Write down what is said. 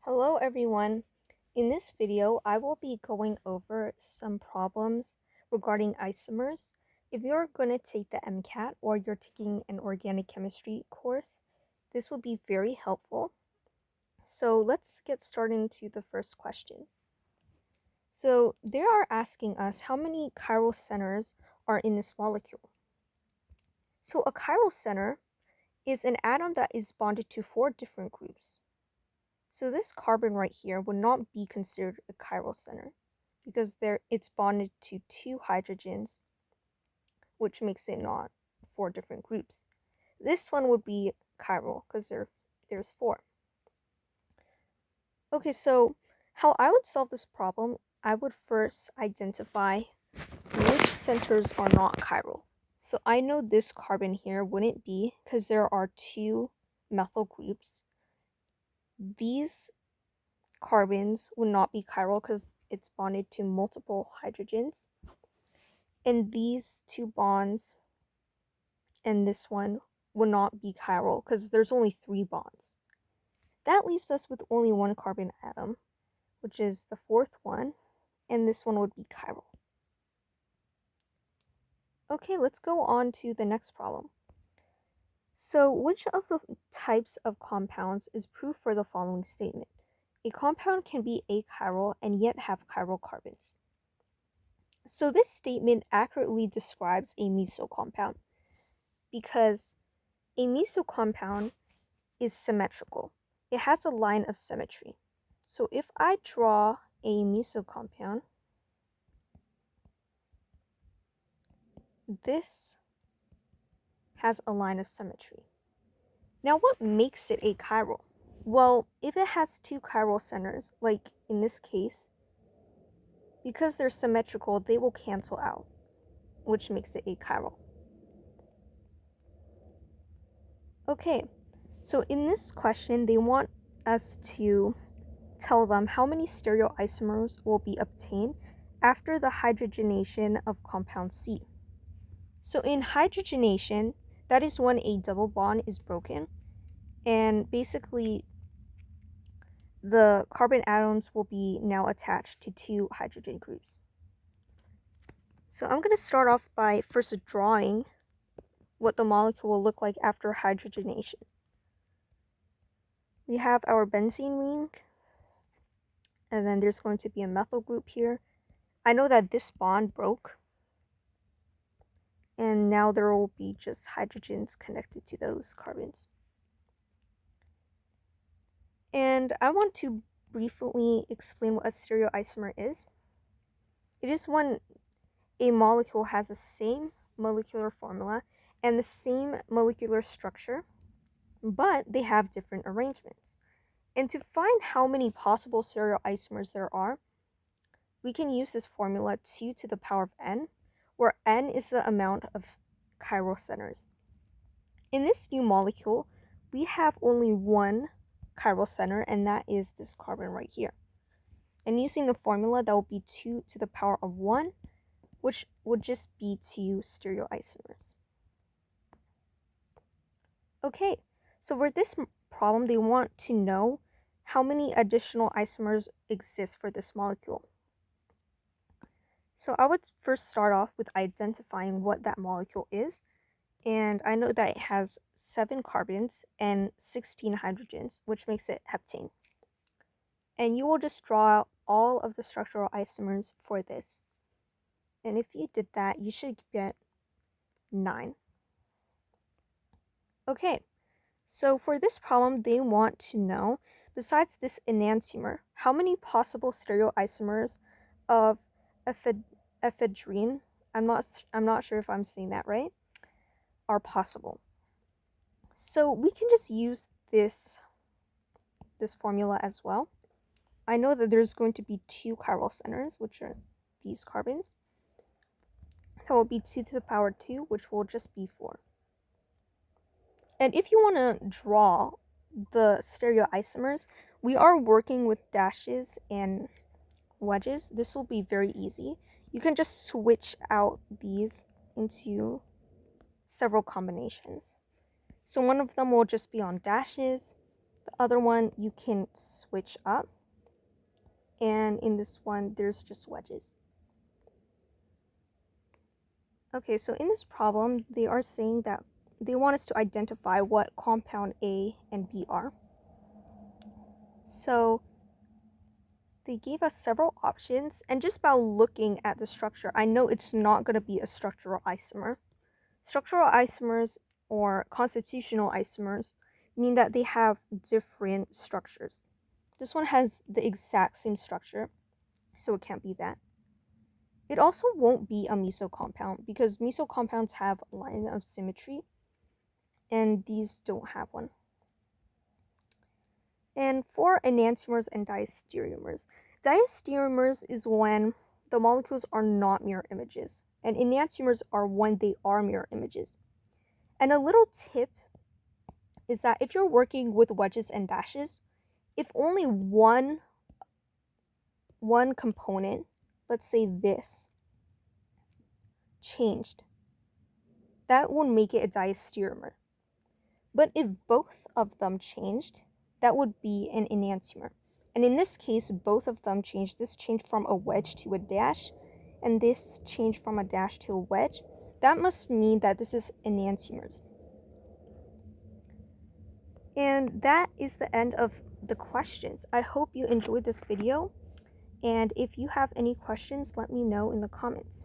Hello everyone. In this video, I will be going over some problems regarding isomers. If you're going to take the Mcat or you're taking an organic chemistry course, this would be very helpful. So let's get started into the first question. So they are asking us how many chiral centers are in this molecule. So a chiral center is an atom that is bonded to 4 different groups. So this carbon right here would not be considered a chiral center because it's bonded to 2 hydrogens, which makes it not 4 different groups. This one would be chiral because there's 4. Okay, so how I would solve this problem, I would first identify which centers are not chiral. So I know this carbon here wouldn't be because there are 2 methyl groups. These carbons would not be chiral because it's bonded to multiple hydrogens. And these 2 bonds and this one would not be chiral because there's only 3 bonds. That leaves us with only 1 carbon atom, which is the 4th one, and this one would be chiral. Okay, let's go on to the next problem. So, which of the types of compounds is proof for the following statement? A compound can be achiral and yet have chiral carbons. So this statement accurately describes a meso compound because a meso compound is symmetrical. It has a line of symmetry. So if I draw a meso compound, this has a line of symmetry. Now what makes it achiral? Well, if it has 2 chiral centers, like in this case, because they're symmetrical, they will cancel out, which makes it achiral. Okay, so in this question, they want us to tell them how many stereoisomers will be obtained after the hydrogenation of compound C. So in hydrogenation, that is when a double bond is broken, and basically the carbon atoms will be now attached to 2 hydrogen groups. So I'm going to start off by first drawing what the molecule will look like after hydrogenation. We have our benzene ring, and then there's going to be a methyl group here. I know that this bond broke, and now there will be just hydrogens connected to those carbons. And I want to briefly explain what a stereoisomer is. It is when a molecule has the same molecular formula and the same molecular structure, but they have different arrangements. And to find how many possible stereoisomers there are, we can use this formula 2 to the power of n, where n is the amount of chiral centers. In this new molecule, we have only 1 chiral center, and that is this carbon right here. And using the formula, that will be 2 to the power of 1, which would just be 2 stereoisomers. Okay, so for this problem, they want to know how many additional isomers exist for this molecule. So I would first start off with identifying what that molecule is. And I know that it has 7 carbons and 16 hydrogens, which makes it heptane. And you will just draw out all of the structural isomers for this. And if you did that, you should get 9. Okay, so for this problem, they want to know, besides this enantiomer, how many possible stereoisomers of ephedrine, I'm not sure if I'm saying that right, are possible. So we can just use this formula as well. I know that there's going to be 2 chiral centers, which are these carbons. That will be 2 to the power 2, which will just be 4. And if you want to draw the stereoisomers, we are working with dashes and wedges. This will be very easy. You can just switch out these into several combinations. So one of them will just be on dashes, The other one you can switch up. And in this one, there's just wedges. Okay, so in this problem, they are saying that they want us to identify what compound A and B are. So they gave us several options, and just by looking at the structure, I know it's not going to be a structural isomer. Structural isomers or constitutional isomers mean that they have different structures. This one has the exact same structure, so it can't be that. It also won't be a meso compound because meso compounds have a line of symmetry, and these don't have one. And for enantiomers and diastereomers, diastereomers is when the molecules are not mirror images, and enantiomers are when they are mirror images. And a little tip is that if you're working with wedges and dashes, if only one component, let's say this, changed, that will make it a diastereomer. But if both of them changed, that would be an enantiomer. And in this case, both of them changed. This changed from a wedge to a dash, and this changed from a dash to a wedge. That must mean that this is enantiomers. And that is the end of the questions. I hope you enjoyed this video. And if you have any questions, let me know in the comments.